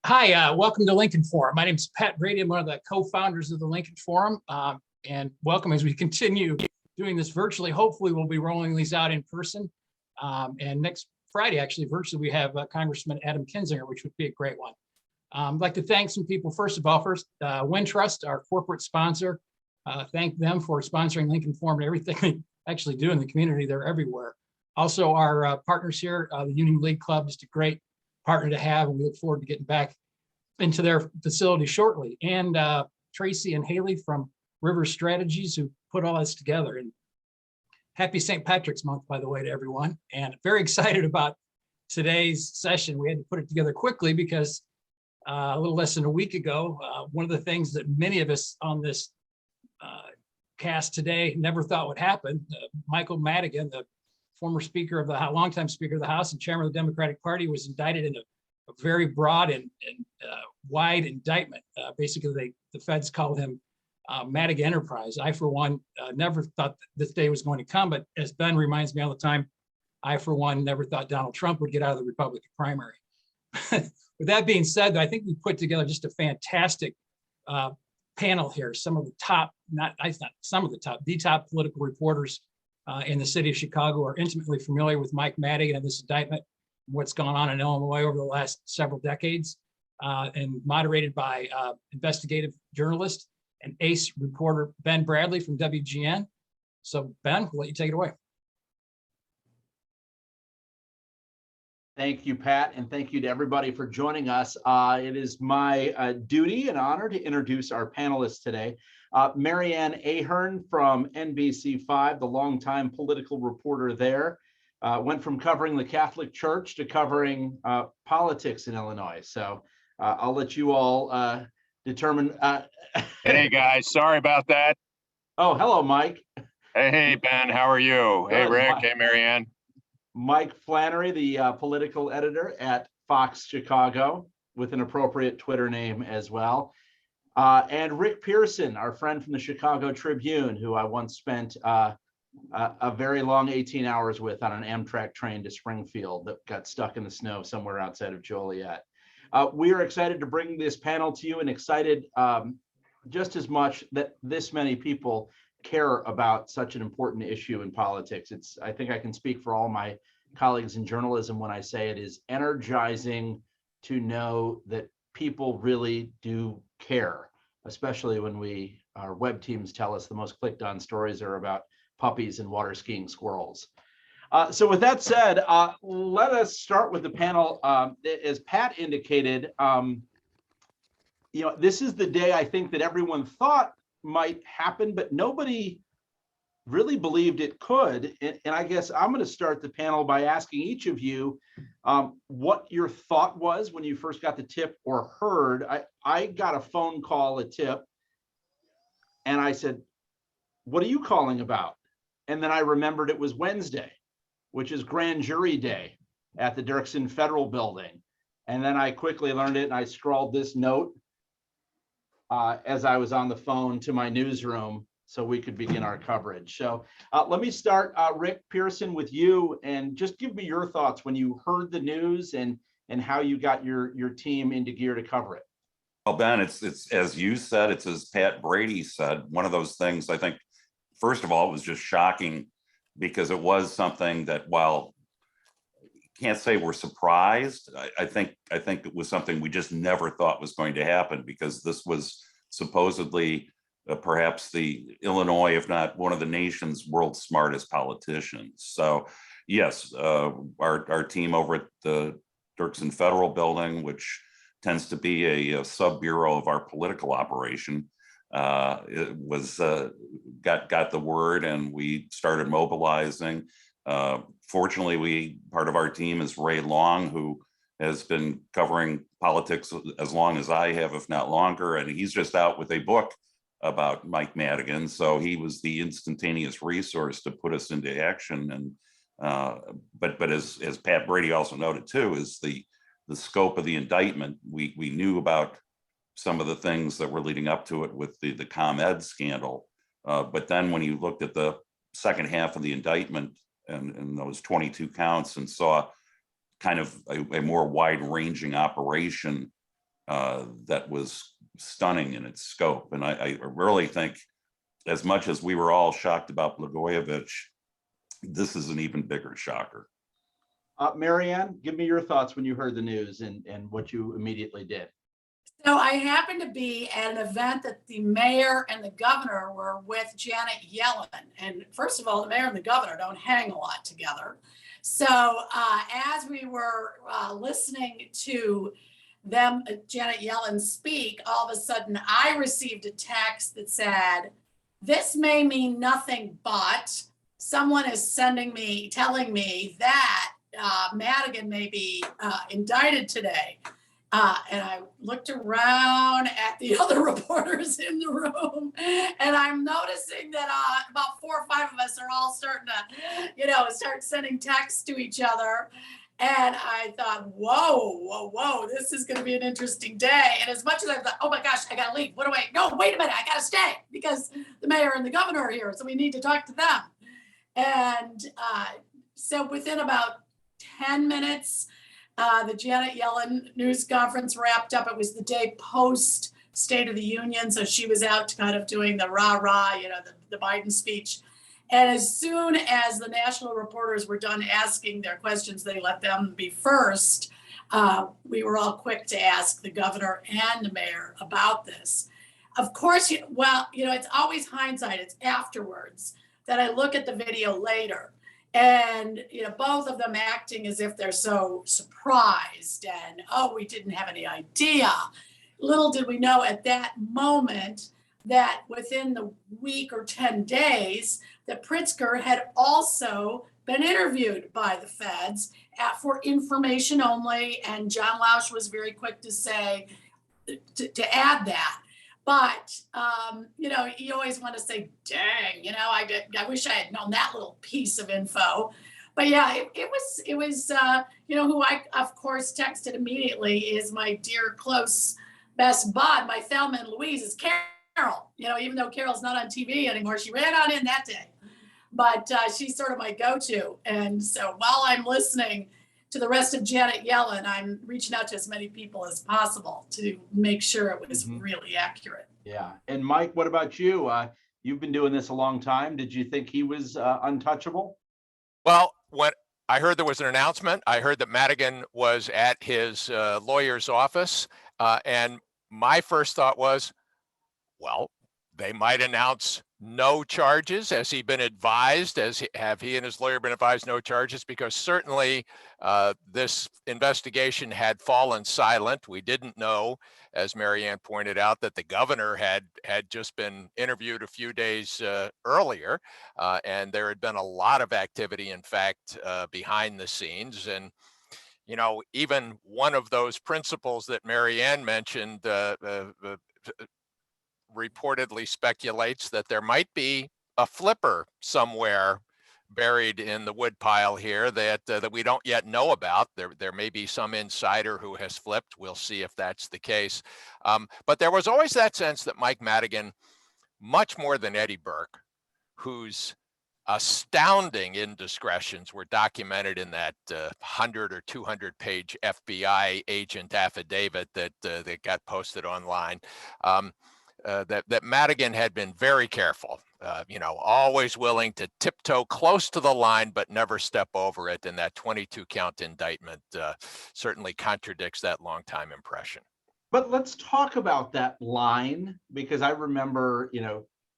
Hi, welcome to Lincoln Forum. My name is Pat Brady. I'm one of the co-founders of the Lincoln Forum, and welcome as we continue doing this virtually. Hopefully, we'll be rolling these out in person. And next Friday, actually, virtually, we have Congressman Adam Kinzinger, which would be a great one. I'd like to thank some people. First, Wintrust, our corporate sponsor. Thank them for sponsoring Lincoln Forum and everything they actually do in the community. They're everywhere. Also, our partners here, the Union League Club, just a great partner to have, and we look forward to getting back into their facility shortly. And Tracy and Haley from River Strategies, who put all this together. And happy St. Patrick's Month, by the way, to everyone. And very excited about today's session. We had to put it together quickly because a little less than a week ago, one of the things that many of us on this cast today never thought would happen, Michael Madigan, the former Speaker of the longtime Speaker of the House and Chairman of the Democratic Party, was indicted in a very broad and wide indictment. Basically, the feds called him Madigan Enterprise. I, for one, never thought this day was going to come, but as Ben reminds me all the time, I, for one, never thought Donald Trump would get out of the Republican primary. With that being said, I think we put together just a fantastic panel here. Some of the top, the top political reporters in the city of Chicago are intimately familiar with Mike Madigan and this indictment, what's gone on in Illinois over the last several decades, and moderated by investigative journalist and ace reporter Ben Bradley from WGN. So Ben, we'll let you take it away. Thank you, Pat, and thank you to everybody for joining us. It is my duty and honor to introduce our panelists today. Marianne Ahern from NBC5, the longtime political reporter there, went from covering the Catholic Church to covering politics in Illinois. So I'll let you all determine. Hey guys, sorry about that. Oh, hello, Mike. Hey Ben, how are you? Good. Hey Rick, hey Marianne. Mike Flannery, the political editor at Fox Chicago, with an appropriate Twitter name as well. And Rick Pearson, our friend from the Chicago Tribune, who I once spent a very long 18 hours with on an Amtrak train to Springfield that got stuck in the snow somewhere outside of Joliet. We are excited to bring this panel to you, and excited just as much that this many people care about such an important issue in politics. I think I can speak for all my colleagues in journalism when I say it is energizing to know that people really do care, especially when our web teams tell us the most clicked on stories are about puppies and water skiing squirrels. So with that said, let us start with the panel. As Pat indicated, this is the day I think that everyone thought might happen, but nobody really believed it could. And I guess I'm going to start the panel by asking each of you what your thought was when you first got the tip or heard. I got a phone call, a tip, and I said, "What are you calling about?" And then I remembered it was Wednesday, which is grand jury day at the Dirksen Federal Building. And then I quickly learned it, and I scrawled this note as I was on the phone to my newsroom so we could begin our coverage. So let me start, Rick Pearson, with you, and just give me your thoughts when you heard the news and how you got your team into gear to cover it. Well, Ben, it's as you said, it's as Pat Brady said, one of those things. I think, first of all, it was just shocking because it was something that, while can't say we're surprised, I think it was something we just never thought was going to happen, because this was supposedly perhaps the Illinois, if not one of the nation's world's smartest politicians. So yes, our team over at the Dirksen Federal Building, which tends to be a sub-bureau of our political operation, got the word, and we started mobilizing. Fortunately, part of our team is Ray Long, who has been covering politics as long as I have, if not longer, and he's just out with a book about Mike Madigan. So he was the instantaneous resource to put us into action. And but as Pat Brady also noted too, is the scope of the indictment. We knew about some of the things that were leading up to it with the ComEd scandal, but then when you looked at the second half of the indictment and those 22 counts and saw kind of a more wide-ranging operation that was stunning in its scope. And I really think, as much as we were all shocked about Blagojevich, this is an even bigger shocker. Marianne, give me your thoughts when you heard the news and what you immediately did. So I happened to be at an event that the mayor and the governor were with Janet Yellen. And first of all, the mayor and the governor don't hang a lot together. So as we were listening to them, Janet Yellen speak, all of a sudden I received a text that said, "This may mean nothing, but someone is telling me that Madigan may be indicted today." And I looked around at the other reporters in the room, and I'm noticing that about 4 or 5 of us are all starting to, start sending texts to each other. And I thought, whoa, this is going to be an interesting day. And as much as I thought, oh my gosh, I got to leave. No, wait a minute, I got to stay because the mayor and the governor are here. So we need to talk to them. And so within about 10 minutes, the Janet Yellen news conference wrapped up. It was the day post State of the Union. So she was out kind of doing the rah-rah, the Biden speech. And as soon as the national reporters were done asking their questions, they let them be first. We were all quick to ask the governor and the mayor about this. Of course, it's always hindsight. It's afterwards that I look at the video later. And, both of them acting as if they're so surprised and, oh, we didn't have any idea. Little did we know at that moment that within the week or 10 days, that Pritzker had also been interviewed by the feds for information only. And John Lausch was very quick to say, to add that. But, you always want to say, dang, I wish I had known that little piece of info. But yeah, it was who I, of course, texted immediately is my dear, close, best bud, my Thelma and Louise is Carol. Even though Carol's not on TV anymore, she ran on in that day. But she's sort of my go-to. And so while I'm listening to the rest of Janet Yellen, I'm reaching out to as many people as possible to make sure it was really accurate. Yeah. And Mike, what about you? You've been doing this a long time. Did you think he was untouchable? Well, when I heard there was an announcement, I heard that Madigan was at his lawyer's office. And my first thought was, well, they might announce no charges. Has he been advised? Have he and his lawyer been advised no charges? Because certainly this investigation had fallen silent. We didn't know, as Marianne pointed out, that the governor had just been interviewed a few days earlier, and there had been a lot of activity, in fact, behind the scenes. And even one of those principles that Marianne mentioned reportedly speculates that there might be a flipper somewhere buried in the woodpile here that we don't yet know about. There may be some insider who has flipped. We'll see if that's the case. But there was always that sense that Mike Madigan, much more than Eddie Burke, whose astounding indiscretions were documented in that 100 or 200 page FBI agent affidavit that got posted online, that Madigan had been very careful, always willing to tiptoe close to the line, but never step over it. And that 22 count indictment certainly contradicts that longtime impression. But let's talk about that line, because I remember,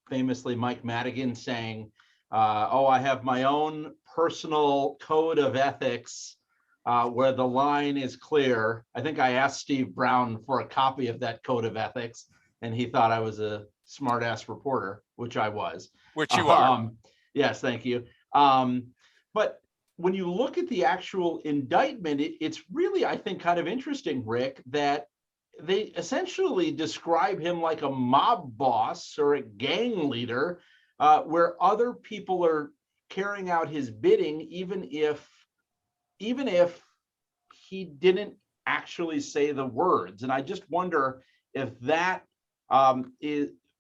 famously Mike Madigan saying, I have my own personal code of ethics where the line is clear. I think I asked Steve Brown for a copy of that code of ethics, and he thought I was a smart-ass reporter, which I was. Which you are. Yes, thank you. But when you look at the actual indictment, it's really, I think, kind of interesting, Rick, that they essentially describe him like a mob boss or a gang leader, where other people are carrying out his bidding, even if he didn't actually say the words. And I just wonder if that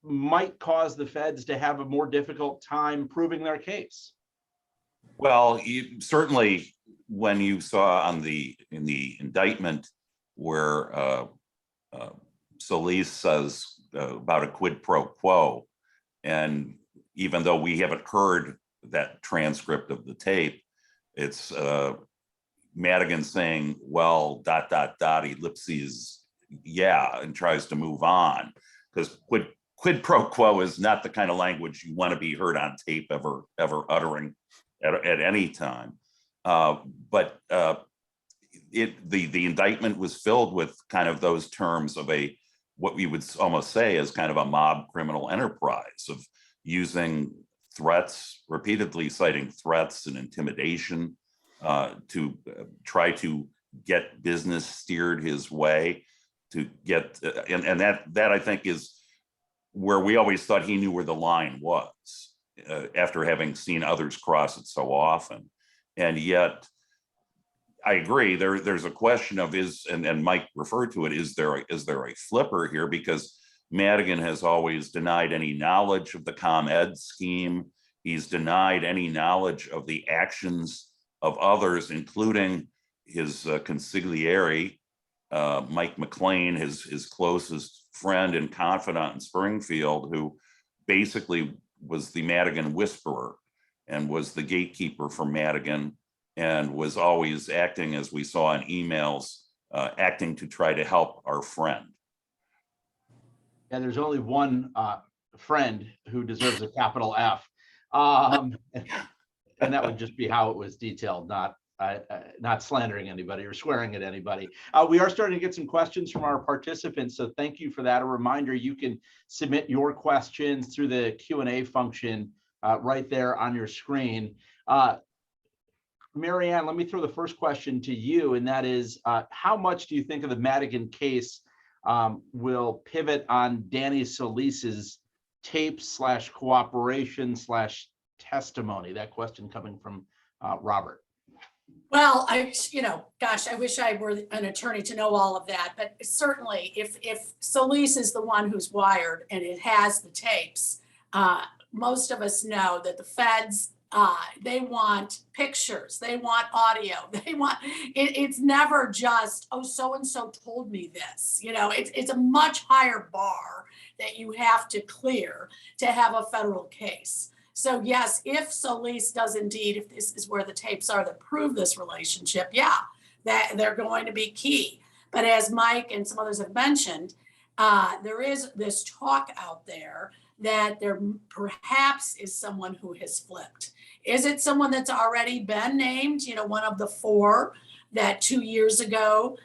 might cause the feds to have a more difficult time proving their case. Well, certainly when you saw in the indictment where Solis says about a quid pro quo. And even though we haven't heard that transcript of the tape, it's Madigan saying, well, ... ellipses, yeah, and tries to move on. Because quid pro quo is not the kind of language you want to be heard on tape ever uttering at any time. But the indictment was filled with kind of those terms of what we would almost say is kind of a mob criminal enterprise of using threats, repeatedly citing threats and intimidation to try to get business steered his way, to get, and that I think is where we always thought he knew where the line was after having seen others cross it so often. And yet, I agree, there's a question of and Mike referred to it, is there a flipper here? Because Madigan has always denied any knowledge of the ComEd scheme. He's denied any knowledge of the actions of others, including his consigliere, Mike McLean, his closest friend and confidant in Springfield, who basically was the Madigan whisperer and was the gatekeeper for Madigan, and was always acting, as we saw in emails, acting to try to help our friend. And there's only one friend who deserves a capital F. And that would just be how it was detailed, not slandering anybody or swearing at anybody. We are starting to get some questions from our participants, so thank you for that. A reminder, you can submit your questions through the Q&A function right there on your screen. Marianne, let me throw the first question to you, and that is, how much do you think of the Madigan case will pivot on Danny Solis's tape / cooperation / testimony? That question coming from Robert. Well, gosh, I wish I were an attorney to know all of that, but certainly if Solis is the one who's wired and it has the tapes, most of us know that the feds, they want pictures, they want audio, it's never just, oh, so-and-so told me this. It's a much higher bar that you have to clear to have a federal case. So yes, if Solis does indeed, if this is where the tapes are that prove this relationship, yeah, that they're going to be key. But as Mike and some others have mentioned, there is this talk out there that there perhaps is someone who has flipped. Is it someone that's already been named, one of the four that 2 years ago,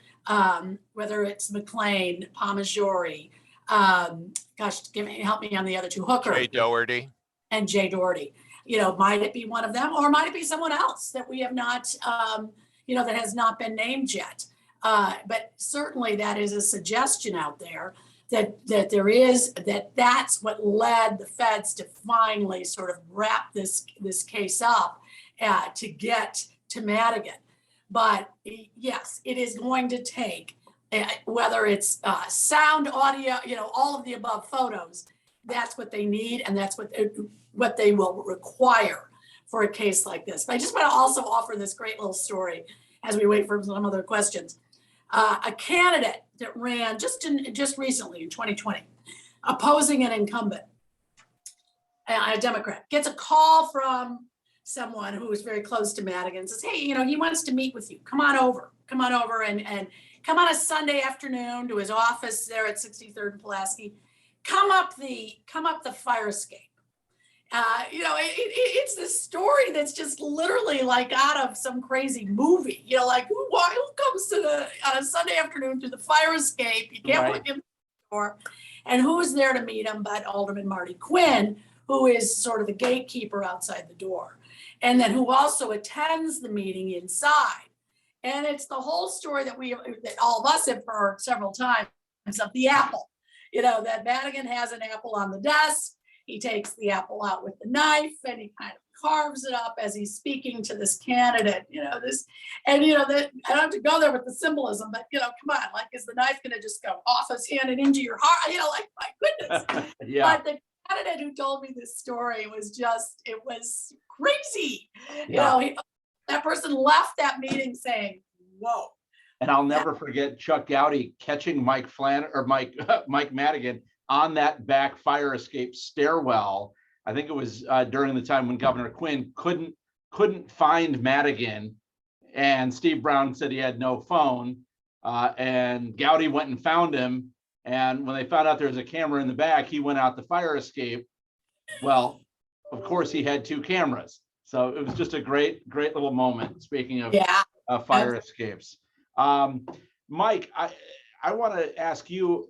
whether it's McLean, Palmaggiore, help me on the other two, Hooker. Jay Doherty. And Jay Doherty, might it be one of them, or might it be someone else that we have not, that has not been named yet? But certainly that is a suggestion out there that that's what led the feds to finally sort of wrap this case up to get to Madigan. But yes, it is going to take, whether it's sound, audio, all of the above, photos. That's what they need, and that's what they will require for a case like this. But I just want to also offer this great little story as we wait for some other questions. A candidate that ran just recently in 2020, opposing an incumbent, a Democrat, gets a call from someone who is very close to Madigan, says, hey, he wants to meet with you. Come on over and come on a Sunday afternoon to his office there at 63rd and Pulaski. Come up the fire escape. It's this story that's just literally like out of some crazy movie. Who comes on a Sunday afternoon to the fire escape? You can't look in the door. And who's there to meet him but Alderman Marty Quinn, who is sort of the gatekeeper outside the door, and then who also attends the meeting inside. And it's the whole story that all of us have heard several times of the apple. That Madigan has an apple on the desk. He takes the apple out with the knife and he kind of carves it up as he's speaking to this candidate, I don't have to go there with the symbolism, but come on, is the knife going to just go off his hand and into your heart? My goodness. Yeah. But the candidate who told me this story it was crazy. Yeah. That person left that meeting saying, whoa. And I'll never forget Chuck Gowdy catching Mike Madigan on that back fire escape stairwell. I think it was during the time when Governor Quinn couldn't find Madigan, and Steve Brown said he had no phone, and Gowdy went and found him. And when they found out there was a camera in the back, he went out the fire escape. Well, of course, he had 2 cameras. So it was just a great little moment. Speaking of fire escapes. Mike, I want to ask you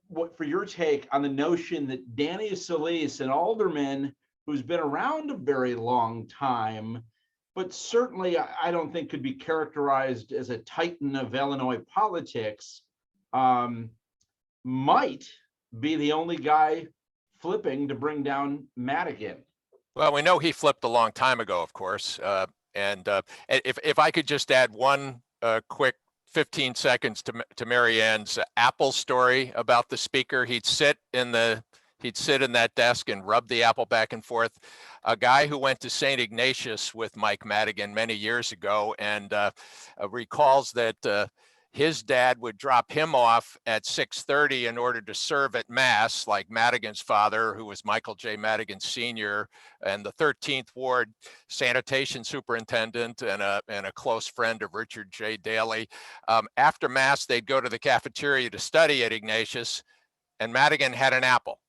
what for your take on the notion that Danny Solis, an alderman who's been around a very long time, but certainly I don't think could be characterized as a titan of Illinois politics, might be the only guy flipping to bring down Madigan. Well, we know he flipped a long time ago, of course. And if I could just add one quick 15 seconds to Mary Ann's apple story about the speaker. He'd sit in that desk and rub the apple back and forth. A guy who went to St. Ignatius with Mike Madigan many years ago and recalls that his dad would drop him off at 6:30 in order to serve at Mass, like Madigan's father, who was Michael J. Madigan Sr., and the 13th Ward sanitation superintendent and a close friend of Richard J. Daley. After Mass, they'd go to the cafeteria to study at Ignatius, and Madigan had an apple.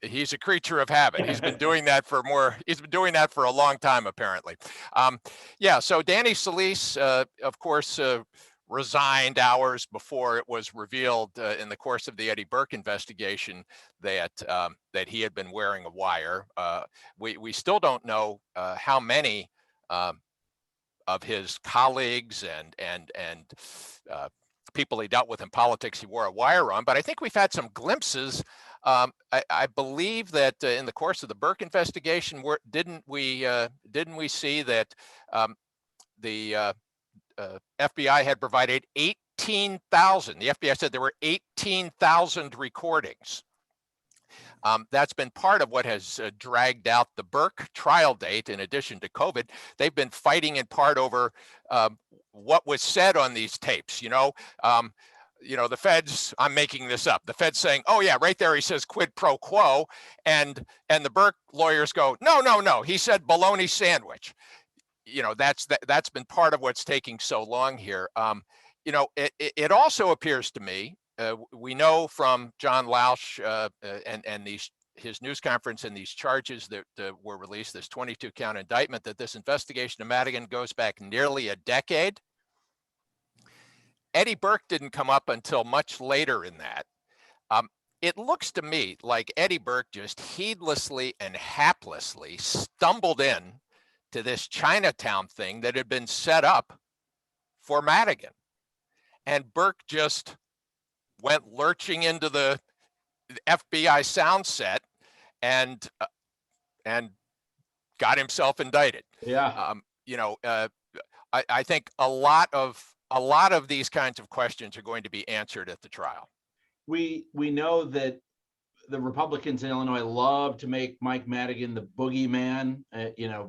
He's a creature of habit. He's been doing that for a long time, apparently. So Danny Solis, of course, resigned hours before it was revealed in the course of the Eddie Burke investigation that he had been wearing a wire. We still don't know how many of his colleagues and people he dealt with in politics he wore a wire on, but I think we've had some glimpses. I believe that in the course of the Burke investigation, didn't we see that the FBI had provided 18,000. The FBI said there were 18,000 recordings. That's been part of what has dragged out the Burke trial date. In addition to COVID, they've been fighting in part over what was said on these tapes. The feds, I'm making this up, the feds saying, oh yeah, right there he says quid pro quo, and the Burke lawyers go, no, he said bologna sandwich. That's been part of what's taking so long here. It also appears to me, we know from John Lausch and his news conference and these charges that were released, this 22 count indictment, that this investigation of Madigan goes back nearly a decade. Eddie Burke didn't come up until much later in that. It looks to me like Eddie Burke just heedlessly and haplessly stumbled in to this Chinatown thing that had been set up for Madigan. And Burke just went lurching into the FBI sound set and got himself indicted. Yeah. I think a lot of these kinds of questions are going to be answered at the trial. We know that the Republicans in Illinois love to make Mike Madigan the boogeyman.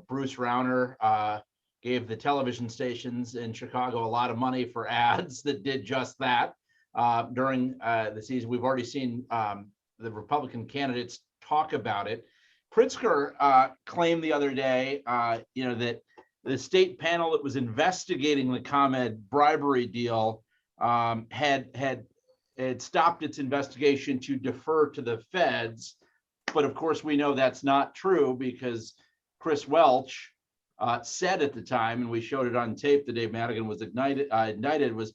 Bruce Rauner gave the television stations in Chicago a lot of money for ads that did just that during the season. We've already seen the Republican candidates talk about it. Pritzker claimed the other day, that the state panel that was investigating the ComEd bribery deal had stopped its investigation to defer to the feds. But of course, we know that's not true because Chris Welch said at the time, and we showed it on tape the day Madigan was indicted, was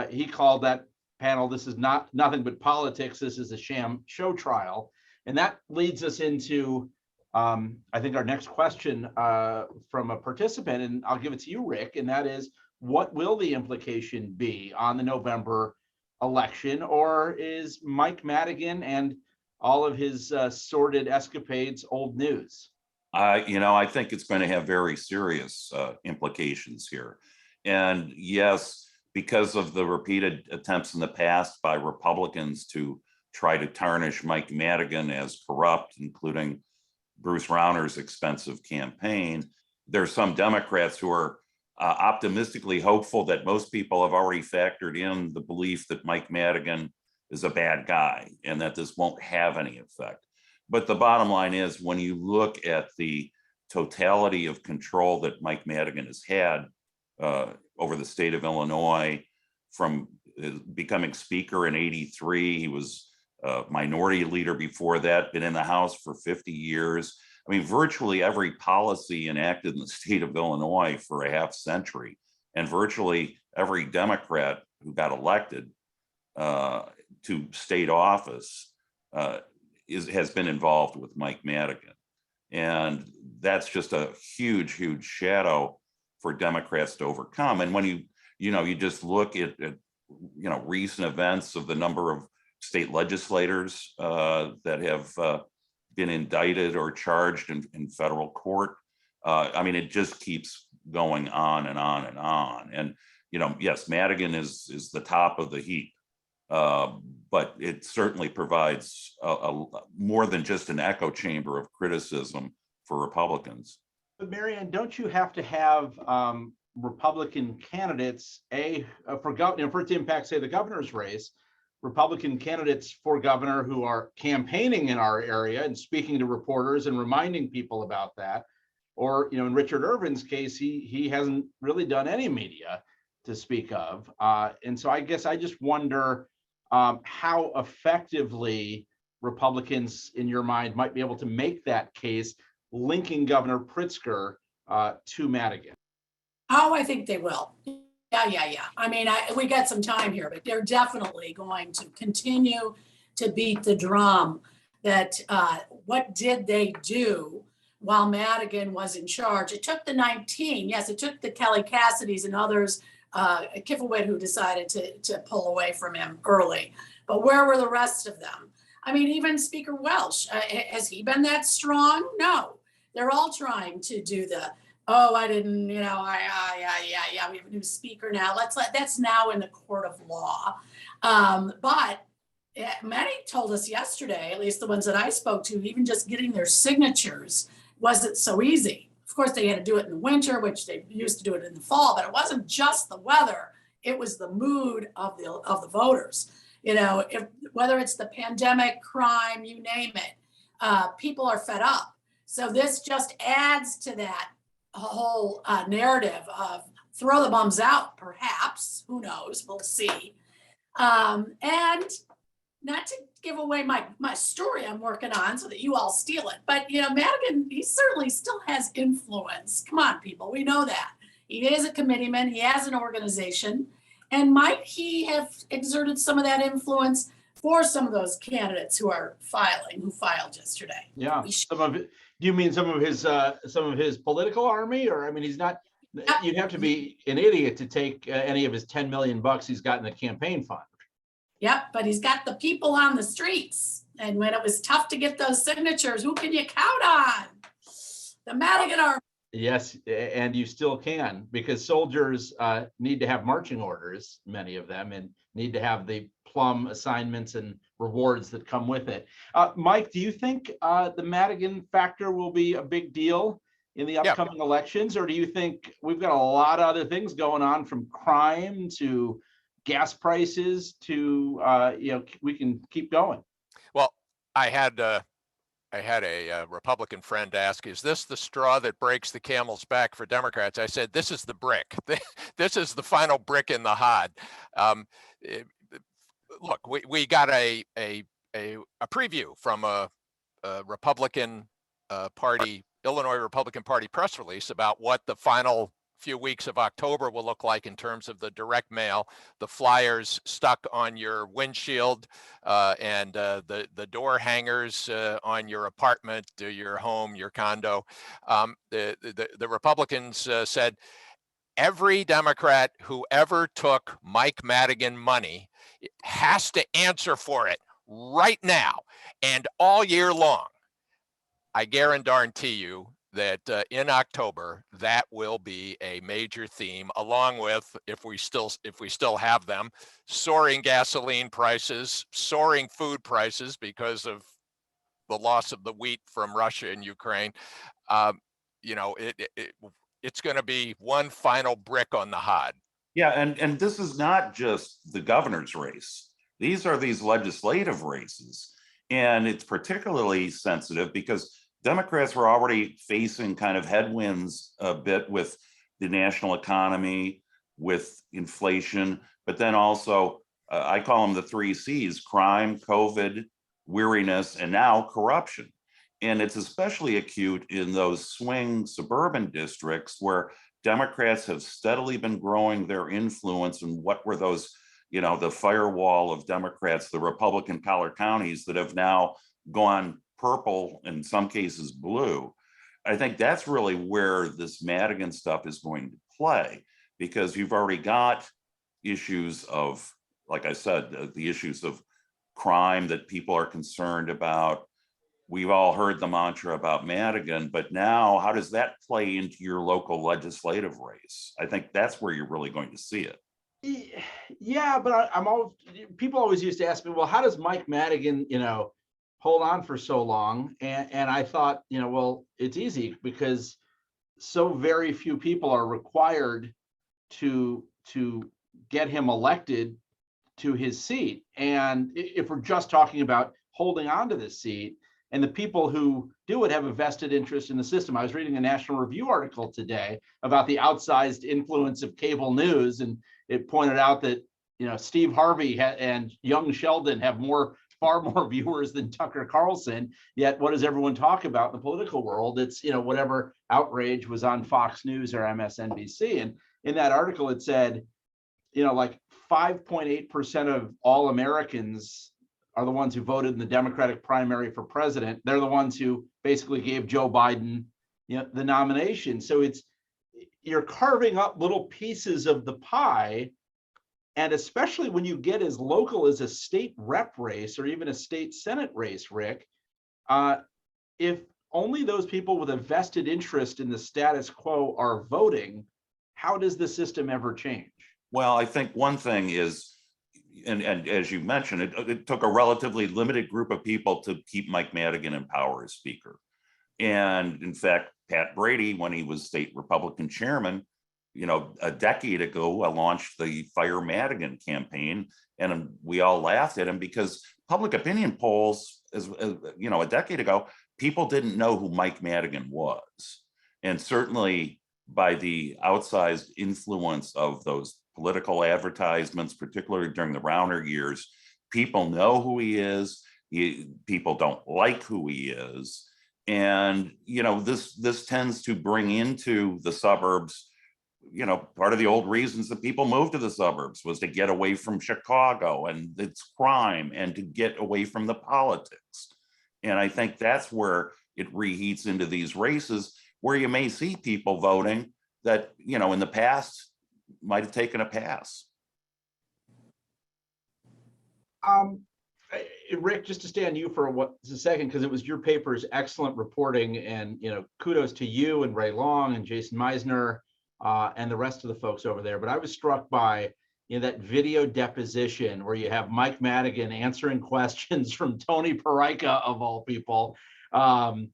he called that panel, this is nothing but politics, this is a sham show trial. And that leads us into I think our next question from a participant, and I'll give it to you, Rick, and that is, what will the implication be on the November election? Or is Mike Madigan and all of his sordid escapades old news? I think it's going to have very serious implications here. And yes, because of the repeated attempts in the past by Republicans to try to tarnish Mike Madigan as corrupt, including Bruce Rauner's expensive campaign, there's some Democrats who are optimistically hopeful that most people have already factored in the belief that Mike Madigan is a bad guy and that this won't have any effect. But the bottom line is, when you look at the totality of control that Mike Madigan has had over the state of Illinois, from becoming speaker in '83, he was a minority leader before that, been in the House for 50 years. I mean, virtually every policy enacted in the state of Illinois for a half century, and virtually every Democrat who got elected to state office has been involved with Mike Madigan. And that's just a huge, huge shadow for Democrats to overcome. And when you just look at recent events of the number of state legislators that have been indicted or charged in federal court, I mean, it just keeps going on and on and on. And yes, Madigan is the top of the heap, but it certainly provides more than just an echo chamber of criticism for Republicans. But Marianne, don't you have to have Republican candidates for governor, for it to impact, say, the governor's race, Republican candidates for governor who are campaigning in our area and speaking to reporters and reminding people about that? Or, in Richard Irvin's case, he hasn't really done any media to speak of. And so I guess I just wonder how effectively Republicans, in your mind, might be able to make that case linking Governor Pritzker to Madigan. Oh, I think they will. Yeah. I mean, we got some time here, but they're definitely going to continue to beat the drum that what did they do while Madigan was in charge? It took the 19, yes, it took the Kelly Cassidys and others, Kiffelwit, who decided to pull away from him early. But where were the rest of them? I mean, even Speaker Welch, has he been that strong? No. They're all trying to do I didn't, we have a new speaker now. That's now in the court of law. But many told us yesterday, at least the ones that I spoke to, even just getting their signatures wasn't so easy. Of course, they had to do it in the winter, which they used to do it in the fall, but it wasn't just the weather. It was the mood of the voters. Whether it's the pandemic, crime, you name it, people are fed up. So this just adds to that whole narrative of throw the bums out, perhaps. Who knows? We'll see. And not to give away my story I'm working on so that you all steal it, but Madigan, he certainly still has influence. Come on, people, we know that. He is a committeeman, he has an organization, and might he have exerted some of that influence for some of those candidates who filed yesterday? Yeah, some of it. Do you mean some of his political army? Or, I mean, he's not, you'd have to be an idiot to take any of his 10 million bucks he's got in the campaign fund. Yep, but he's got the people on the streets. And when it was tough to get those signatures, who can you count on? The Madigan Army. Yes, and you still can, because soldiers need to have marching orders, many of them, and need to have the plum assignments and rewards that come with it. Mike, do you think the Madigan factor will be a big deal in the upcoming elections, or do you think we've got a lot of other things going on, from crime to gas prices to we can keep going? Well, I had a Republican friend ask, is this the straw that breaks the camel's back for Democrats? I said, this is the brick. This is the final brick in the hod. Look, we got a preview from a Republican Party, Illinois Republican Party press release about what the final few weeks of October will look like in terms of the direct mail, the flyers stuck on your windshield, and the door hangers on your apartment, your home, your condo. The Republicans said every Democrat who ever took Mike Madigan money has to answer for it right now and all year long. I guarantee you that in October, that will be a major theme, along with, if we still have them, soaring gasoline prices, soaring food prices because of the loss of the wheat from Russia and Ukraine. it's going to be one final brick on the hod. Yeah, and this is not just the governor's race. These are these legislative races. And it's particularly sensitive because Democrats were already facing kind of headwinds a bit with the national economy, with inflation, but then also I call them the 3 C's: crime, COVID, weariness, and now corruption. And it's especially acute in those swing suburban districts where Democrats have steadily been growing their influence. And what were those, the firewall of Democrats, the Republican collar counties that have now gone purple, in some cases blue. I think that's really where this Madigan stuff is going to play, because you've already got issues of, like I said, the issues of crime that people are concerned about. We've all heard the mantra about Madigan, but now how does that play into your local legislative race? I think that's where you're really going to see it. Yeah, but people always used to ask me, well, how does Mike Madigan, hold on for so long? And I thought, well, it's easy because so very few people are required to get him elected to his seat. And if we're just talking about holding on to this seat, and the people who do it have a vested interest in the system. I was reading a National Review article today about the outsized influence of cable news, and it pointed out that Steve Harvey and Young Sheldon have far more viewers than Tucker Carlson. Yet, what does everyone talk about in the political world? It's whatever outrage was on Fox News or MSNBC. And in that article, it said, like 5.8% of all Americans are the ones who voted in the Democratic primary for president. They're the ones who basically gave Joe Biden, the nomination. So you're carving up little pieces of the pie. And especially when you get as local as a state rep race or even a state Senate race, Rick, if only those people with a vested interest in the status quo are voting, how does the system ever change? Well, I think one thing is, and as you mentioned, it took a relatively limited group of people to keep Mike Madigan in power as Speaker. And in fact, Pat Brady, when he was state Republican chairman, a decade ago, launched the Fire Madigan campaign. And we all laughed at him because public opinion polls, a decade ago, people didn't know who Mike Madigan was. And certainly by the outsized influence of those political advertisements, particularly during the Rauner years, people know who he is. People don't like who he is. And, this tends to bring into the suburbs, part of the old reasons that people moved to the suburbs was to get away from Chicago and its crime and to get away from the politics. And I think that's where it reheats into these races where you may see people voting that, in the past might have taken a pass. Rick, just to stay on you for a second, because it was your paper's excellent reporting, and kudos to you and Ray Long and Jason Meisner and the rest of the folks over there. But I was struck by that video deposition where you have Mike Madigan answering questions from Tony Perica, of all people. And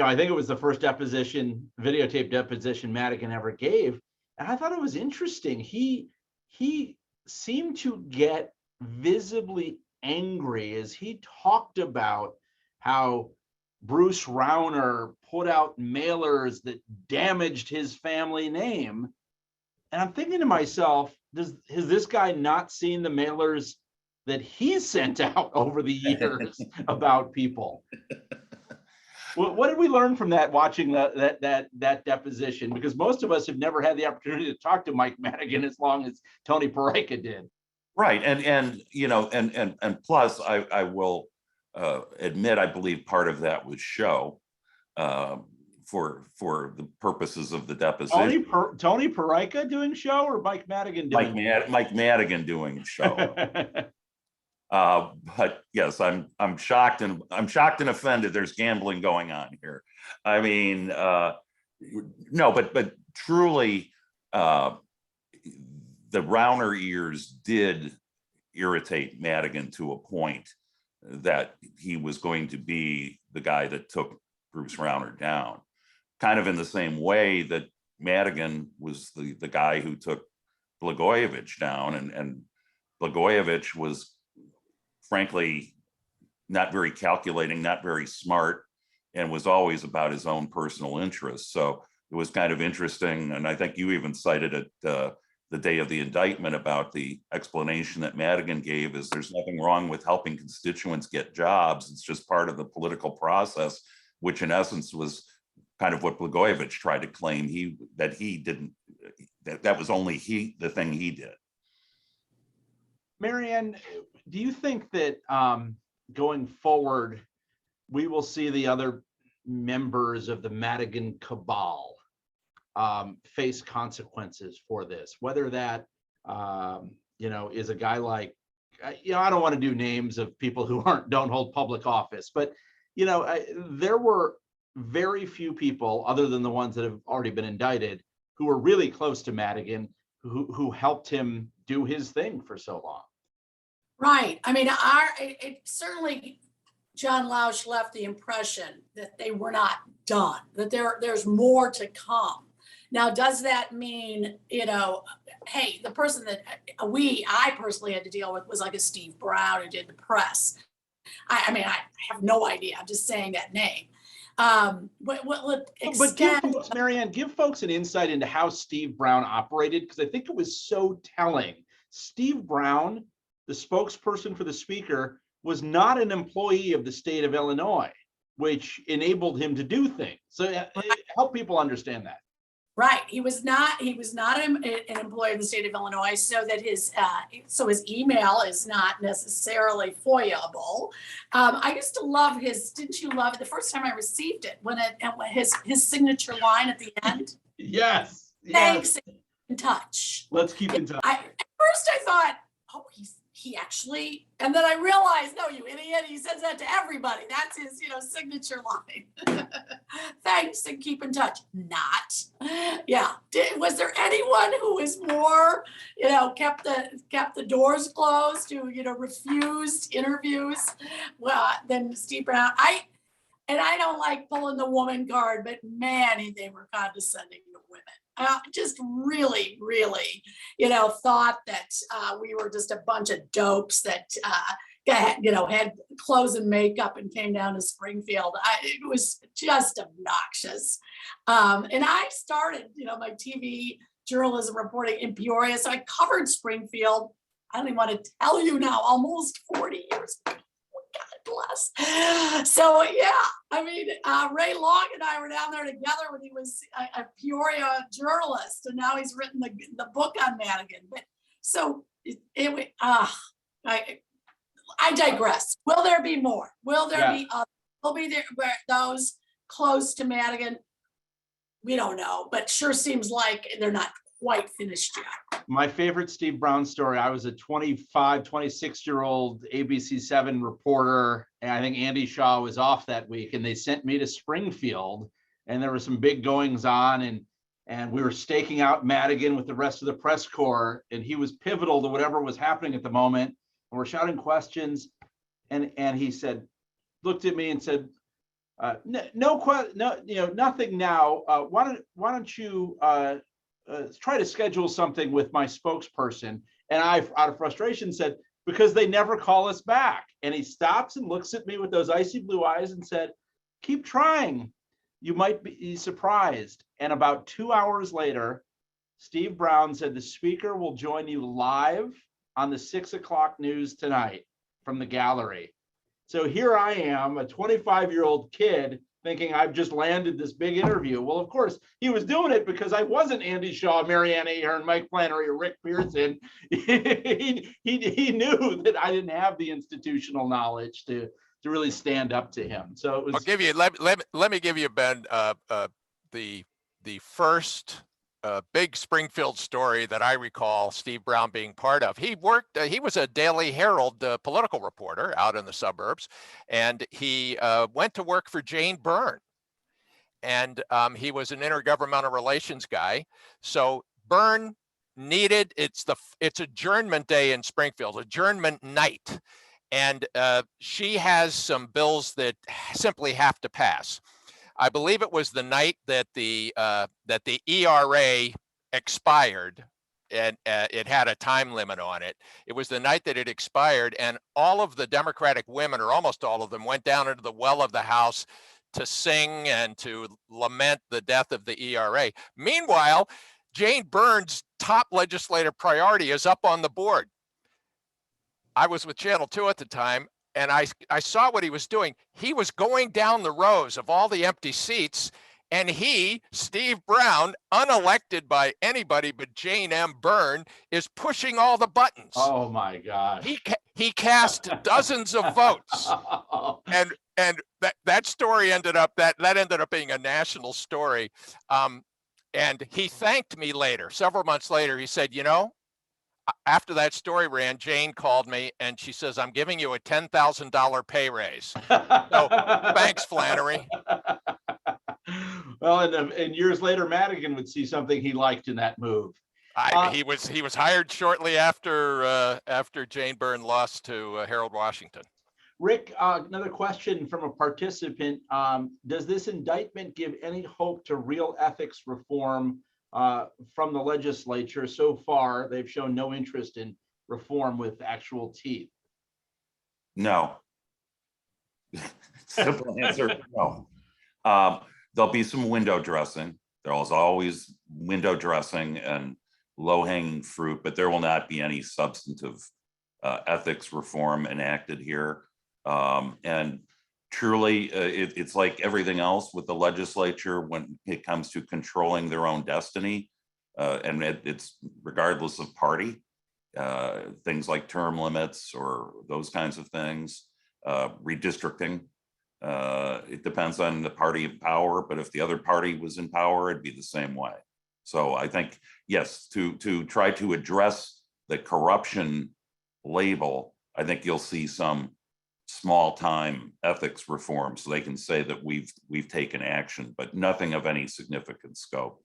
I think it was the first videotape deposition Madigan ever gave. And I thought it was interesting. He seemed to get visibly angry as he talked about how Bruce Rauner put out mailers that damaged his family name. And I'm thinking to myself, has this guy not seen the mailers that he sent out over the years about people? What did we learn from that, watching that deposition? Because most of us have never had the opportunity to talk to Mike Madigan as long as Tony Perica did. Right, and plus, I will admit, I believe part of that was show for the purposes of the deposition. Tony Perica doing show, or Mike Madigan doing Mike Madigan doing show. But yes, I'm shocked and offended. There's gambling going on here. I mean, no, but truly, the Rauner years did irritate Madigan to a point that he was going to be the guy that took Bruce Rauner down. kind of in the same way that Madigan was the guy who took Blagojevich down, and Blagojevich was frankly not very calculating, not very smart, and was always about his own personal interests. So it was kind of interesting. And I think you even cited it the day of the indictment about the explanation that Madigan gave is there's nothing wrong with helping constituents get jobs. It's just part of the political process, which in essence was kind of what Blagojevich tried to claim that was only the thing he did. Marianne, do you think that going forward, we will see the other members of the Madigan cabal face consequences for this? Whether that, is a guy like, I don't want to do names of people who don't hold public office, but, there were very few people other than the ones that have already been indicted who were really close to Madigan, who helped him do his thing for so long. Right. I mean, it certainly, John Lausch left the impression that they were not done, that there's more to come. Now, does that mean, hey, the person that I personally had to deal with was like a Steve Brown who did the press. I mean, I have no idea. I'm just saying that name. But give folks, Marianne, give folks an insight into how Steve Brown operated, because I think it was so telling. Steve Brown, the spokesperson for the speaker, was not an employee of the state of Illinois, which enabled him to do things. So help people understand that. Right. He was not an employee of the state of Illinois, so that his email is not necessarily FOIA-able. I used to love didn't you love it? The first time I received it, when his signature line at the end. Yes. Thanks, in touch. Let's keep in touch. At first I thought, oh, he actually, and then I realized, no, you idiot, he says that to everybody. That's his, signature line. Thanks and keep in touch. Not. Yeah. Was there anyone who was more, kept the doors closed, who, refused interviews than Steve Brown? I don't like pulling the woman card, but man, they were condescending to women. Just really, really, thought that we were just a bunch of dopes that, had clothes and makeup and came down to Springfield. It was just obnoxious. And I started, my TV journalism reporting in Peoria. So I covered Springfield. I don't even want to tell you now, almost 40 years ago. God bless. So yeah, I mean, Ray Long and I were down there together when he was a Peoria journalist, and now he's written the book on Madigan. But so I digress. Will there be more? Will there be others? Will be there those close to Madigan? We don't know, but sure seems like they're not quite finished yet. My favorite Steve Brown story, I was a 26-year-old ABC7 reporter, and I think Andy Shaw was off that week, and they sent me to Springfield, and there were some big goings on, and we were staking out Madigan with the rest of the press corps, and he was pivotal to whatever was happening at the moment, and we're shouting questions, and he said, looked at me and said, nothing now. Why don't you try to schedule something with my spokesperson? And I, out of frustration, said, because they never call us back. And he stops and looks at me with those icy blue eyes and said, keep trying. You might be surprised. And about 2 hours later, Steve Brown said, the speaker will join you live on the 6 o'clock news tonight from the gallery. So here I am, a 25-year-old kid, thinking I've just landed this big interview. Well, of course, he was doing it because I wasn't Andy Shaw, Marianne Ahern, Mike Flannery, or Rick Pearson. He knew that I didn't have the institutional knowledge to really stand up to him. So it was. I'll give you. Let me give you, Ben, the first big Springfield story that I recall Steve Brown being part of. He worked. He was a Daily Herald political reporter out in the suburbs, and he went to work for Jane Byrne, and he was an intergovernmental relations guy. So Byrne needed it's adjournment day in Springfield, adjournment night, and she has some bills that simply have to pass. I believe it was the night that the ERA expired, and it had a time limit on it. It was the night that it expired, and all of the Democratic women, or almost all of them, went down into the well of the House to sing and to lament the death of the ERA. Meanwhile, Jane Byrne's top legislative priority is up on the board. I was with Channel 2 at the time, and I saw what he was doing. He was going down the rows of all the empty seats, and he, Steve Brown, unelected by anybody but Jane M. Byrne, is pushing all the buttons. Oh my gosh. He cast dozens of votes. And that story ended up, that ended up being a national story. And he thanked me later, several months later. He said, you know, after that story ran, Jane called me and she says, I'm giving you a $10,000 pay raise. So thanks, Flannery. Well, and years later, Madigan would see something he liked in that move. He was hired shortly after Jane Byrne lost to Harold Washington. Rick, another question from a participant. Does this indictment give any hope to real ethics reform from the legislature? So far, they've shown no interest in reform with actual teeth. No. Simple answer, no. There'll be some window dressing. There's always window dressing and low-hanging fruit, but there will not be any substantive ethics reform enacted here. And truly, it's like everything else with the legislature when it comes to controlling their own destiny, and it's regardless of party, things like term limits or those kinds of things, redistricting. It depends on the party in power, but if the other party was in power, it'd be the same way. So I think, yes, to try to address the corruption label, I think you'll see some small time ethics reform so they can say that we've taken action, but nothing of any significant scope.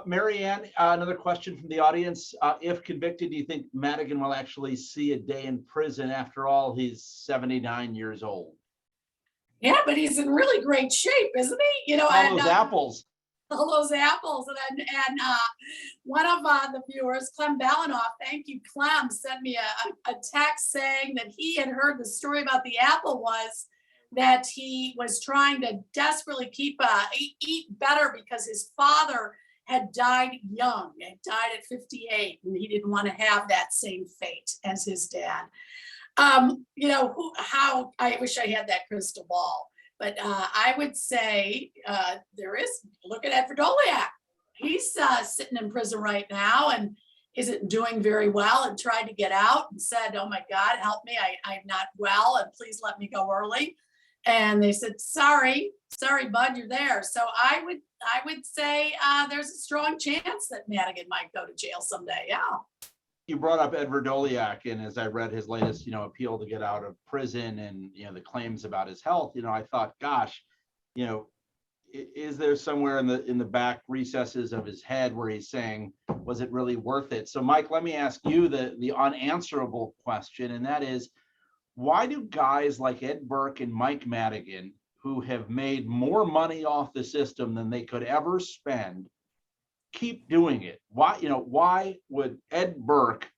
Marianne, another question from the audience. If convicted, do you think Madigan will actually see a day in prison? After all, he's 79 years old. Yeah, but he's in really great shape, isn't he? You know, all those apples. All those apples. And one of the viewers, Clem Balinoff, thank you, Clem, sent me a text saying that he had heard the story about the apple was that he was trying to desperately eat better because his father had died young, had died at 58, and he didn't want to have that same fate as his dad. You know, how I wish I had that crystal ball. But I would say look at Ed Verdoliak. He's sitting in prison right now and isn't doing very well and tried to get out and said, oh my God, help me. I'm not well and please let me go early. And they said, sorry, bud, you're there. So I would say there's a strong chance that Madigan might go to jail someday. Yeah. You brought up Ed Verdoliak, and as I read his latest, appeal to get out of prison and, the claims about his health, I thought, gosh, is there somewhere in the back recesses of his head where he's saying, was it really worth it? So Mike, let me ask you the unanswerable question, and that is, why do guys like Ed Burke and Mike Madigan, who have made more money off the system than they could ever spend, keep doing it? Why would Ed Burke,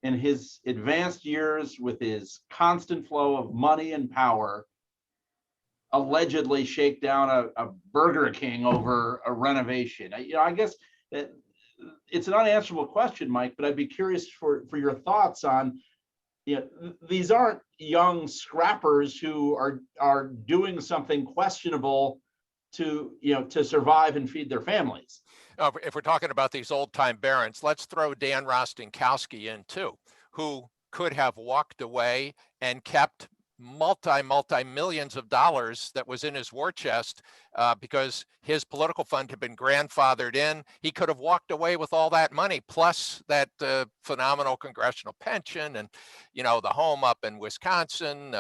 in his advanced years with his constant flow of money and power, allegedly shake down a Burger King over a renovation? I guess it's an unanswerable question, Mike, but I'd be curious for your thoughts on, these aren't young scrappers who are doing something questionable to survive and feed their families. If we're talking about these old time barons, let's throw Dan Rostenkowski in too, who could have walked away and kept multi millions of dollars that was in his war chest because his political fund had been grandfathered in. He could have walked away with all that money, plus that phenomenal congressional pension and, the home up in Wisconsin,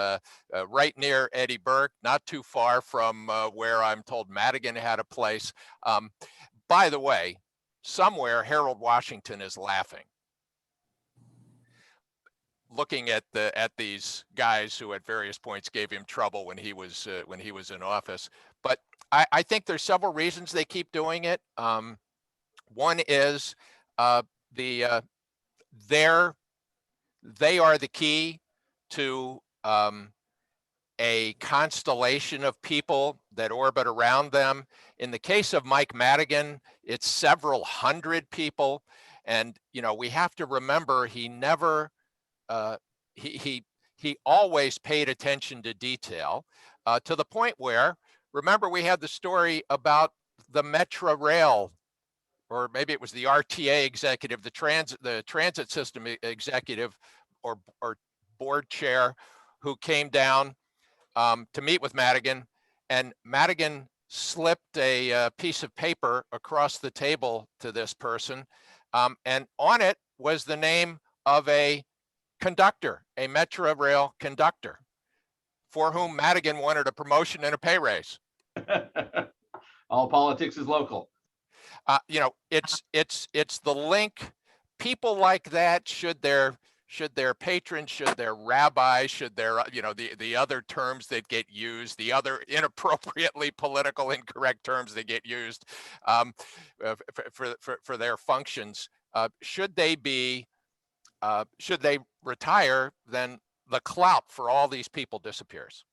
right near Eddie Burke, not too far from where I'm told Madigan had a place. By the way, somewhere Harold Washington is laughing, looking at these guys who at various points gave him trouble when he was in office. But I think there's several reasons they keep doing it. One is they are the key to a constellation of people that orbit around them. In the case of Mike Madigan, it's several hundred people. And, you know, we have to remember he never, he always paid attention to detail to the point where, remember, we had the story about the Metro Rail, or maybe it was the RTA executive, the transit system executive or board chair who came down to meet with Madigan, and Madigan slipped a piece of paper across the table to this person, and on it was the name of a conductor, a Metro Rail conductor, for whom Madigan wanted a promotion and a pay raise. All politics is local. You know, it's the link. People like that, should their patrons, should their rabbis, should their, you know, the other terms that get used, the other inappropriately political incorrect terms that get used for their functions, should they retire, then the clout for all these people disappears.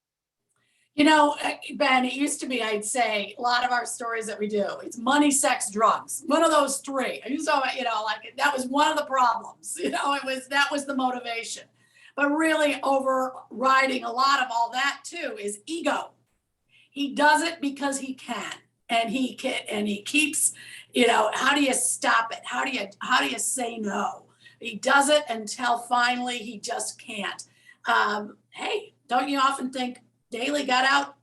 You know, Ben, it used to be, I'd say, a lot of our stories that we do, it's money, sex, drugs. One of those three. I used to, you know, like that was one of the problems. You know, that was the motivation. But really overriding a lot of all that too is ego. He does it because he can, and he keeps, you know, how do you stop it? How do you say no? He does it until finally he just can't. Hey, don't you often think Daley got out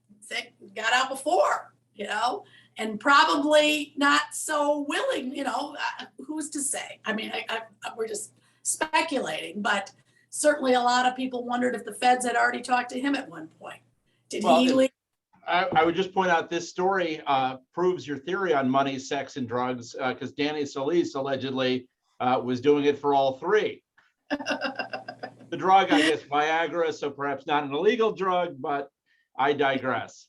before, you know, and probably not so willing, you know, who's to say? I mean, we're just speculating, but certainly a lot of people wondered if the feds had already talked to him at one point. Did he leave? I would just point out this story proves your theory on money, sex, and drugs, because Danny Solis allegedly was doing it for all three. The drug, I guess, Viagra, so perhaps not an illegal drug, but I digress.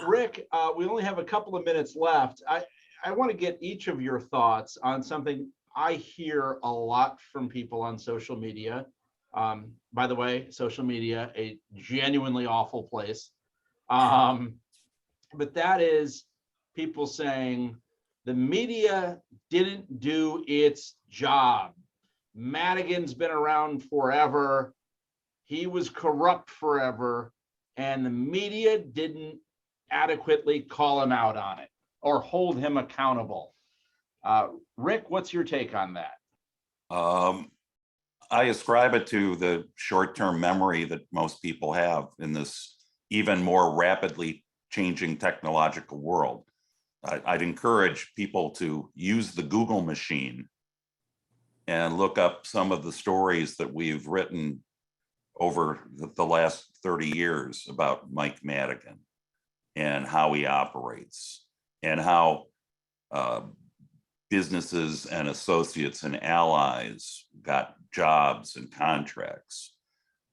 Rick, we only have a couple of minutes left. I want to get each of your thoughts on something I hear a lot from people on social media. By the way, social media, a genuinely awful place. But that is people saying the media didn't do its job. Madigan's been around forever. He was corrupt forever, and the media didn't adequately call him out on it or hold him accountable. Rick, what's your take on that? I ascribe it to the short-term memory that most people have in this even more rapidly changing technological world. I'd encourage people to use the Google machine and look up some of the stories that we've written over the last 30 years about Mike Madigan and how he operates and how businesses and associates and allies got jobs and contracts,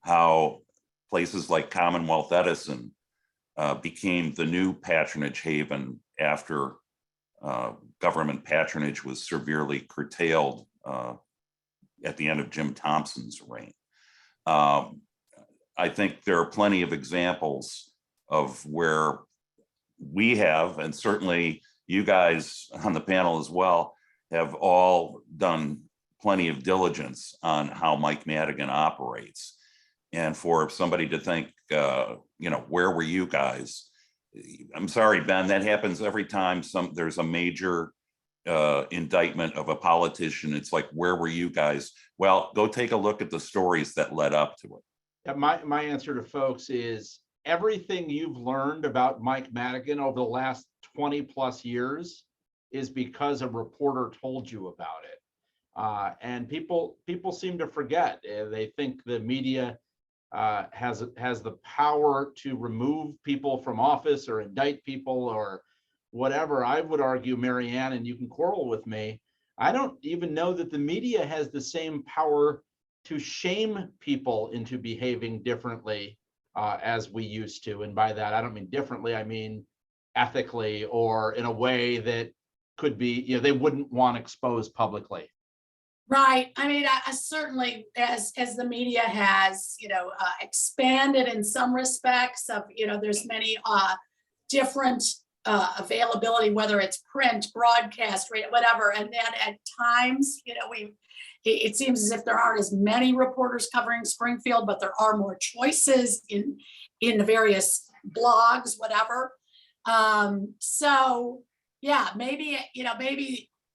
how places like Commonwealth Edison became the new patronage haven after government patronage was severely curtailed at the end of Jim Thompson's reign. I think there are plenty of examples of where we have, and certainly you guys on the panel as well, have all done plenty of diligence on how Mike Madigan operates. And for somebody to think, you know, where were you guys? I'm sorry, Ben, that happens every time there's a major indictment of a politician. It's like, where were you guys? Well, go take a look at the stories that led up to it. Yeah, my answer to folks is everything you've learned about Mike Madigan over the last 20 plus years is because a reporter told you about it. And people seem to forget. They think the media has the power to remove people from office or indict people or whatever. I would argue, Marianne, and you can quarrel with me, I don't even know that the media has the same power to shame people into behaving differently as we used to. And by that, I don't mean differently, I mean ethically or in a way that could be, they wouldn't want exposed publicly. Right. I mean, I certainly, as the media has, expanded in some respects of, there's many different availability, whether it's print, broadcast, radio, whatever. And then at times, it seems as if there aren't as many reporters covering Springfield, but there are more choices in the various blogs, whatever. So yeah, maybe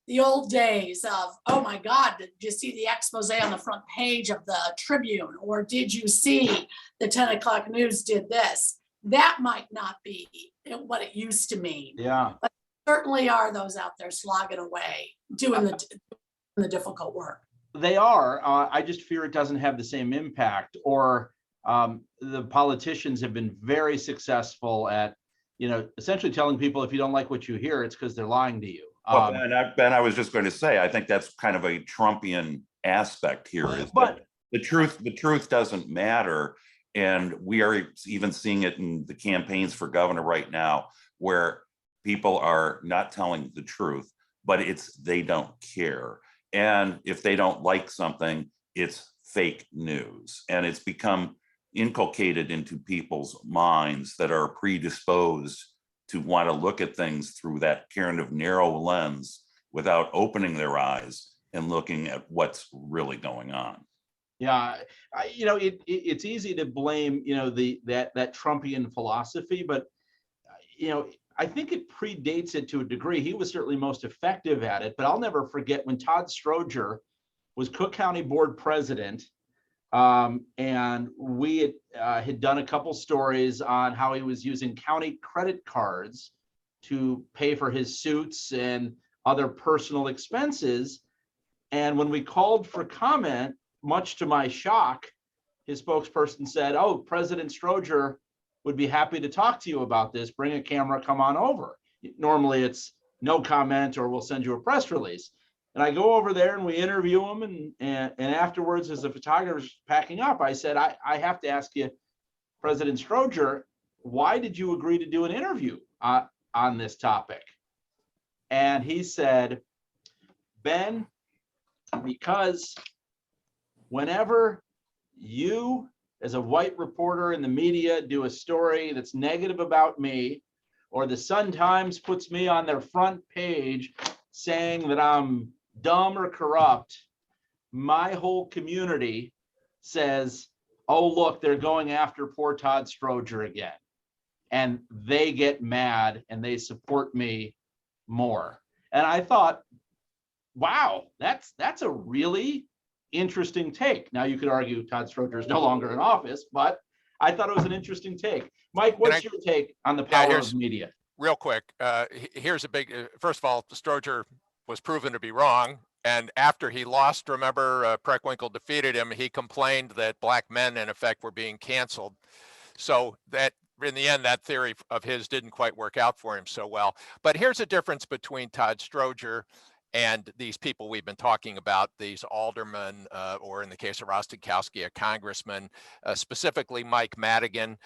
the old days of, oh my God, did you see the expose on the front page of the Tribune? Or did you see the 10 o'clock news did this? That might not be what it used to mean. Yeah. But certainly are those out there slogging away, doing the difficult work. They are. I just fear it doesn't have the same impact, or the politicians have been very successful at, essentially telling people if you don't like what you hear, it's because they're lying to you. Well, Ben, I was just going to say, I think that's kind of a Trumpian aspect here. Is that the truth doesn't matter, and we are even seeing it in the campaigns for governor right now, where people are not telling the truth, but they don't care, and if they don't like something, it's fake news, and it's become inculcated into people's minds that are predisposed to want to look at things through that kind of narrow lens without opening their eyes and looking at what's really going on. Yeah, it's easy to blame, that Trumpian philosophy, but, I think it predates it to a degree. He was certainly most effective at it, but I'll never forget when Todd Stroger was Cook County Board President. And we had done a couple stories on how he was using county credit cards to pay for his suits and other personal expenses. And when we called for comment, much to my shock, his spokesperson said, "Oh, President Stroger would be happy to talk to you about this. Bring a camera, come on over." Normally it's no comment or we'll send you a press release. And I go over there and we interview him, and afterwards, as the photographer's packing up, I said, I have to ask you, President Stroger, why did you agree to do an interview on this topic? And he said, "Ben, because whenever you, as a white reporter in the media, do a story that's negative about me, or the Sun-Times puts me on their front page saying that I'm dumb or corrupt, my whole community says, oh, look, they're going after poor Todd Stroger again. And they get mad and they support me more." And I thought, wow, that's a really interesting take. Now you could argue Todd Stroger is no longer in office, but I thought it was an interesting take. Mike, what's your take on the power of media? Real quick, here's a big, first of all, Stroger was proven to be wrong. And after he lost, remember, Preckwinkle defeated him, he complained that black men, in effect, were being canceled. So that, in the end, that theory of his didn't quite work out for him so well. But here's a difference between Todd Stroger and these people we've been talking about, these aldermen, or in the case of Rostenkowski, a congressman, specifically Mike Madigan.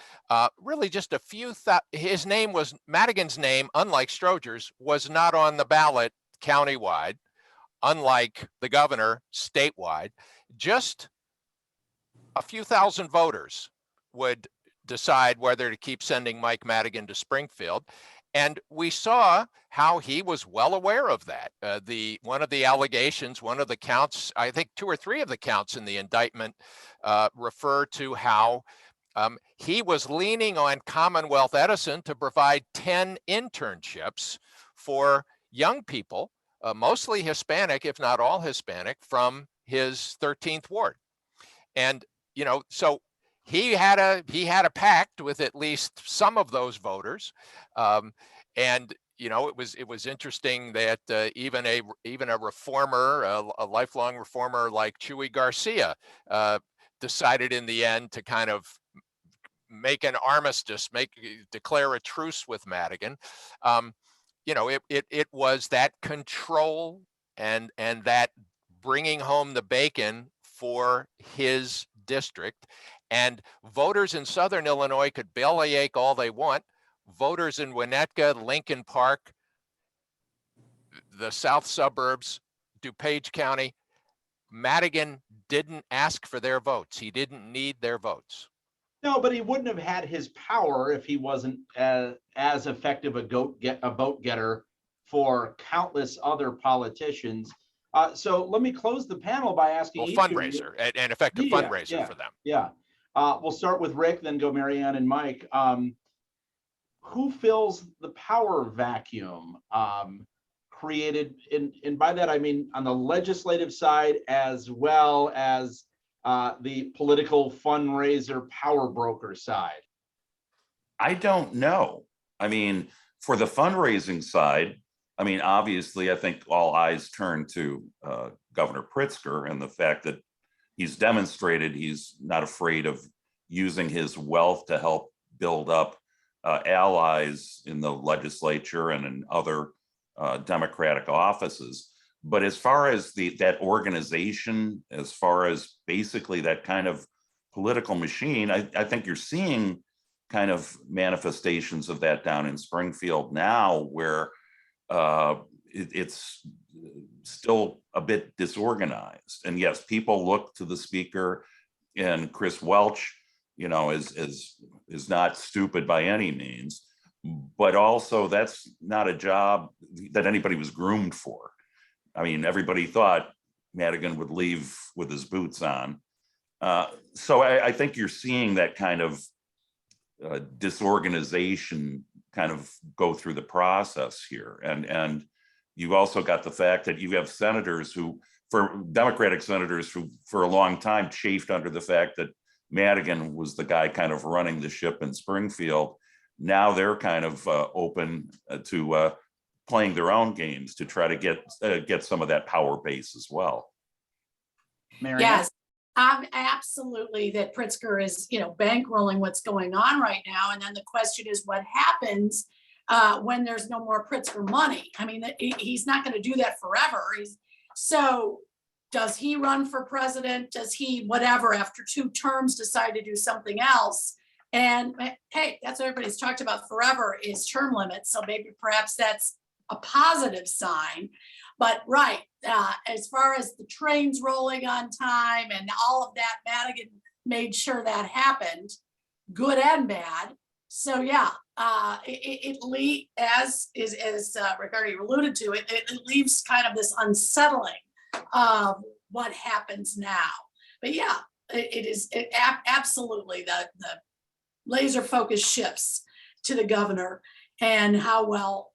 Really just a few, his name was, Madigan's name, unlike Stroger's, was not on the ballot countywide, unlike the governor statewide. Just a few thousand voters would decide whether to keep sending Mike Madigan to Springfield. And we saw how he was well aware of that. One of the allegations, one of the counts, I think 2 or 3 of the counts in the indictment refer to how he was leaning on Commonwealth Edison to provide 10 internships for young people, mostly Hispanic, if not all Hispanic, from his 13th ward. And, so he had a pact with at least some of those voters. And, it was interesting that even a reformer, a lifelong reformer like Chuy Garcia, decided in the end to kind of make an armistice, declare a truce with Madigan. It was that control and that bringing home the bacon for his district. And voters in Southern Illinois could bellyache all they want, voters in Winnetka, Lincoln Park, the south suburbs, DuPage County, Madigan didn't ask for their votes. He didn't need their votes. No, but he wouldn't have had his power if he wasn't as effective a vote getter for countless other politicians. So let me close the panel by asking Well, each of you- fundraiser, an effective fundraiser for them. Yeah. We'll start with Rick, then go Marianne and Mike. Who fills the power vacuum created, and by that I mean on the legislative side as well as the political fundraiser power broker side? I don't know. I mean, for the fundraising side, I mean, obviously, I think all eyes turn to Governor Pritzker and the fact that he's demonstrated he's not afraid of using his wealth to help build up allies in the legislature and in other Democratic offices. But as far as that organization, as far as basically that kind of political machine, I think you're seeing kind of manifestations of that down in Springfield now, where it's still a bit disorganized. And yes, people look to the speaker, and Chris Welch, you know, is not stupid by any means, but also that's not a job that anybody was groomed for. I mean, everybody thought Madigan would leave with his boots on. So I think you're seeing that kind of disorganization kind of go through the process here. And you've also got the fact that you have senators who, for Democratic senators who for a long time chafed under the fact that Madigan was the guy kind of running the ship in Springfield. Now they're kind of open to playing their own games to try to get some of that power base as well. Marianne? Yes, absolutely. That Pritzker is, bankrolling what's going on right now. And then the question is, what happens when there's no more Pritzker money? I mean, he's not going to do that forever. So does he run for president? Does he, whatever, after 2 terms decide to do something else? And hey, that's what everybody's talked about forever, is term limits. So maybe perhaps that's a positive sign. But right, as far as the trains rolling on time and all of that, Madigan made sure that happened, good and bad. So yeah, as Ricardo alluded to, it leaves kind of this unsettling of what happens now. But yeah, it absolutely the laser focus shifts to the governor and how well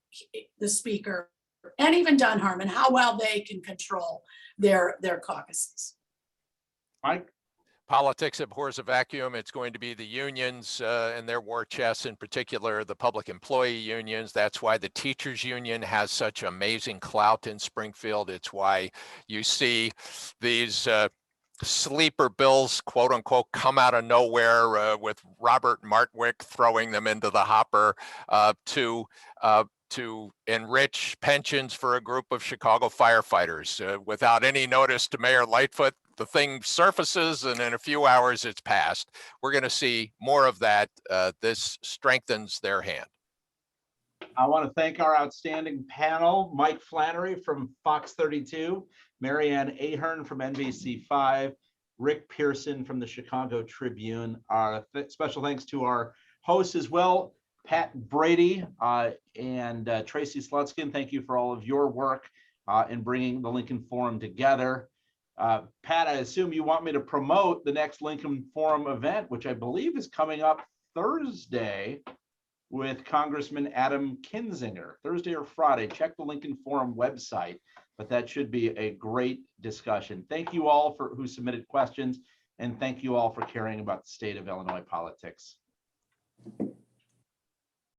the speaker and even Dunham and how well they can control their caucuses. Mike? Politics abhors a vacuum. It's going to be the unions and their war chests, in particular, the public employee unions. That's why the teachers union has such amazing clout in Springfield. It's why you see these sleeper bills, quote unquote, come out of nowhere with Robert Martwick throwing them into the hopper to enrich pensions for a group of Chicago firefighters. Without any notice to Mayor Lightfoot, the thing surfaces and in a few hours it's passed. We're going to see more of that. This strengthens their hand. I want to thank our outstanding panel, Mike Flannery from Fox 32, Marianne Ahern from NBC5, Rick Pearson from the Chicago Tribune. Special thanks to our hosts as well, Pat Brady and Tracy Slutskin. Thank you for all of your work in bringing the Lincoln Forum together. Pat, I assume you want me to promote the next Lincoln Forum event, which I believe is coming up Thursday with Congressman Adam Kinzinger, Thursday or Friday. Check the Lincoln Forum website, but that should be a great discussion. Thank you all who submitted questions, and thank you all for caring about the state of Illinois politics.